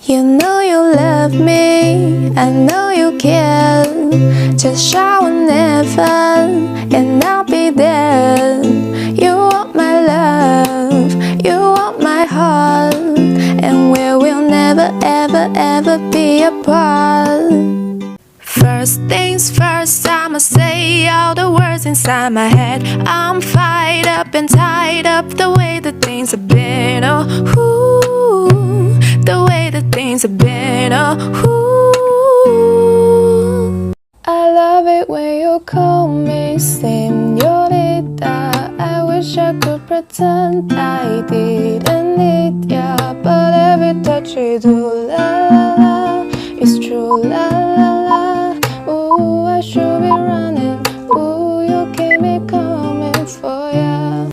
You know you love me, I know you care. Just shower never, and I'll be there. You want my love, you want my heart, and we will never ever ever be apart. First things first, I'ma say all the words inside my head. I'm fired up and tied up the way that things have been. Oh, ooh, the way that things have been. Oh, ooh. I love it when you call me señorita. I wish I could pretend I didn't need ya, but every touch you do, la la la, it's true, la la la. Ooh, I should be running. Ooh, you keep me coming for ya.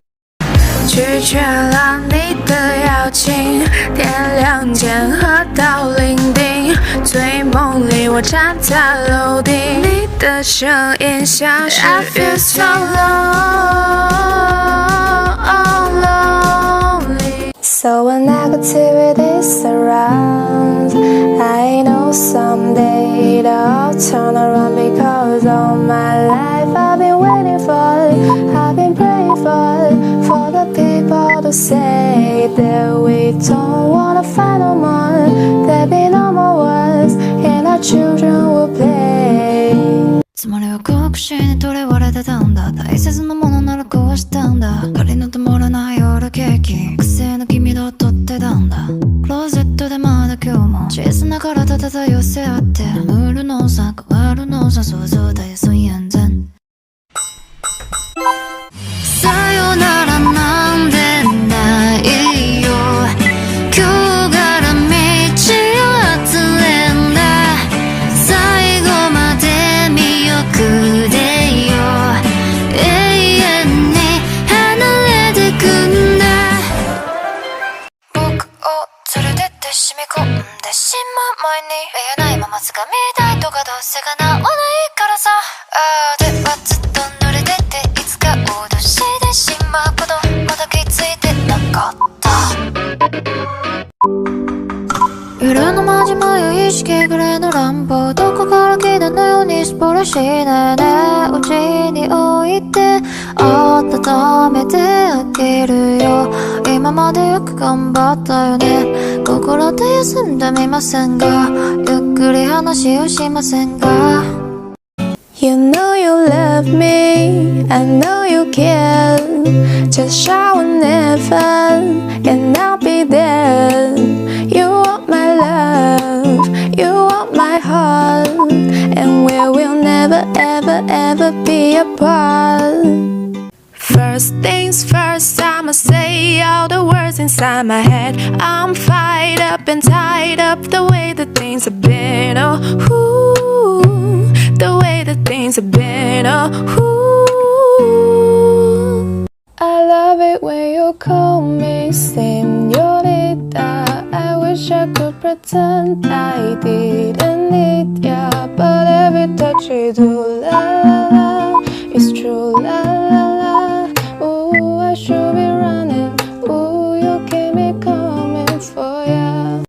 拒绝了你的邀请，点亮剑和到伶仃，醉梦里我站在楼顶，你的声音像是 I feel so lonely. So when negativity surrounds, I know someday it'll turn around, because all my life I've been waiting for it, I've been praying for the people to say that we don't wanna fight no more, there'll be no more wars, and our children will play. つまりは好奇心にとらわれてたんだ。大切なものなら壊したんだ。仮の止まらない夜ケーキ、癖の君と撮ってたんだ。クローゼットでまだ今日も小さな体漂せ合って、ムールのさ変わるのさ想像だよそうやんぜん。さよならなんてないよ、今日から道を外れんだ。最後まで見送れよ、永遠に離れてくんだ。僕を連れてって染み込んでしまう前に、見えないまま掴みたいとかどうせ叶わないからさ。ああではずっと濡れてて、いつか脅してしまうことまだ気づいてなかった。夜の真島よ意識グレーの乱暴、どこから来たのようにスポラしないで、うちに置いて温めてあげるよ。今までよく頑張ったよね。心で休んでみませんが、ゆっくり話をしませんが。You know you love me, I know you care. Just shower never, and I'll be there. You want my love, you want my heart, and we will never ever ever be apart. First things first, I'ma say all the words inside my head. I'm fired up and tied up the way that things have been. Oh, ooh, the way that things have been. Oh, ooh. I love it when you call me señorita. I wish I could pretend I didn't need ya, but every touch you do, la la la, it's true, la la la. Ooh, I should be running. Ooh, you keep me coming for ya.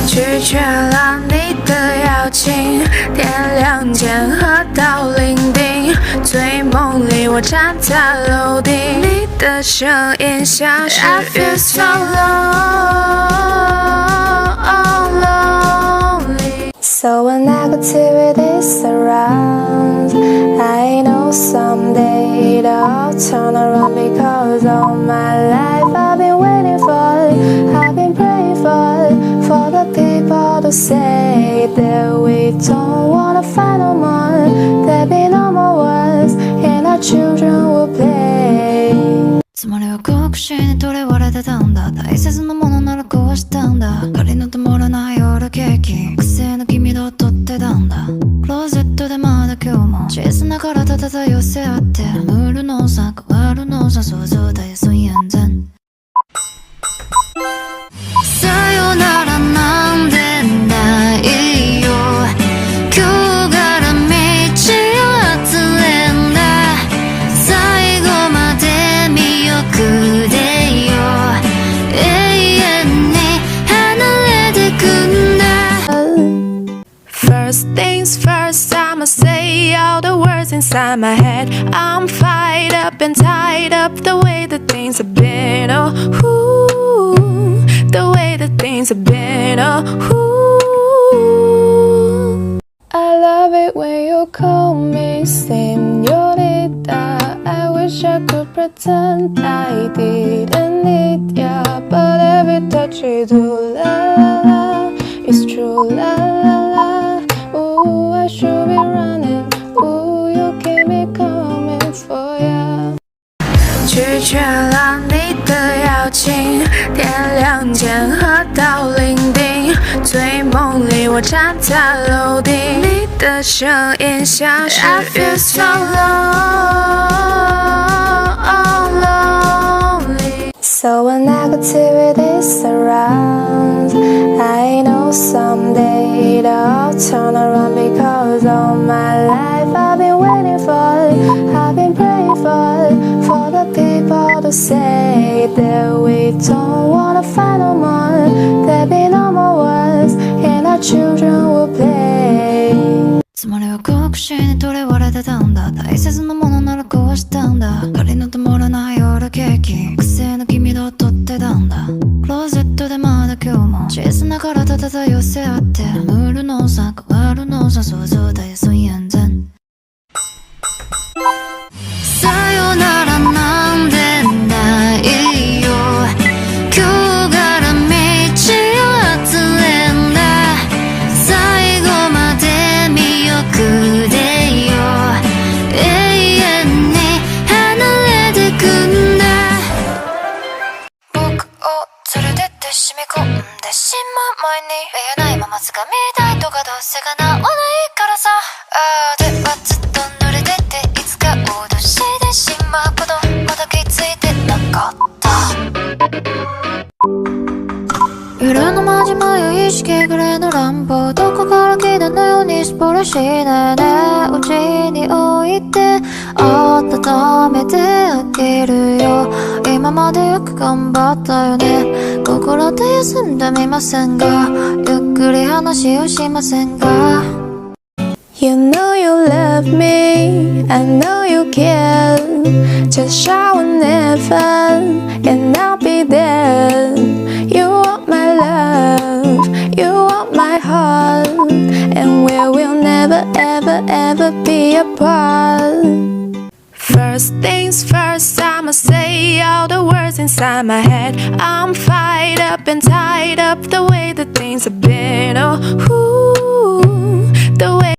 拒绝了你的邀请，点亮剑和到伶仃，醉梦里我站在楼顶，你的声音像是 I feel so lonely. So when negativity surrounds, I know someday it'll turn around, because all my life I've been waiting for it, I've been praying for the people to say that we don't wanna fight no more, there'll be no more wars, and our children will play. つまりは好奇心にとらわれてたんだ。大切なものなら壊したんだ。仮の止まらない夜ケーキ、癖の君と撮ってたんだ。クローゼットでまだ今日も小さな体漂せ合って、ムールのさ変わるのさ想像だよそうやんぜん。さよならなんてないよ、今日から道を外れんだ。最後まで見送れよ、永遠に離れてくんだ。inside my head. I'm fired up and tied up the way that things have been. Oh, ooh, the way that things have been. Oh, ooh. I love it when you call me señorita. I wish I could pretend I didn't need ya, but every touch you do, la la la, it's true, la la la. Ooh, I should be running. Ooh, you keep me coming for ya. 拒绝了你的邀请，点亮剑和到伶仃。醉梦里我站在楼顶，你的声音像是 I feel so lonely. So when negativity surrounds, I know someday it'll turn around, because all my life I've been waiting for it, I've been praying for it, for the people to say that we don't wanna fight no more, there'll be no more wars, and our children will play. つまりは確信にとれ割れてたんだ。大切なものなら壊したんだ。仮の止まらない夜ケーキ、癖の君と撮ってたんだ。クローゼットでまだ今日も小さな体漂寄せ合って、無るのさ変わるのさ想像だよそうやんぜん。さよならなんでないよ、今日から道を集れんだ。最後まで見送れよ、永遠に離れてくんだ。僕を連れてって染み込んでしまう前に、見えないまま掴みたいとかどうせ叶わないからさ。ああではずっと濡れてて、いつか脅してしまうことまだ気づいてなかった。夜のまじまよ意識グレーの乱暴、どこから来たのようにスポレしないで、うちに置いて温めてあげるよ。今までよく頑張ったよね。心で休んでみませんが、ゆっくり話をしませんが。You know you love me, I know you care. Just shout whenever, and I'll be there. You want my love, you want my heart, and we will never ever ever be apart. First things first, I'ma say all the words inside my head. I'm fired up and tied up the way that things have been.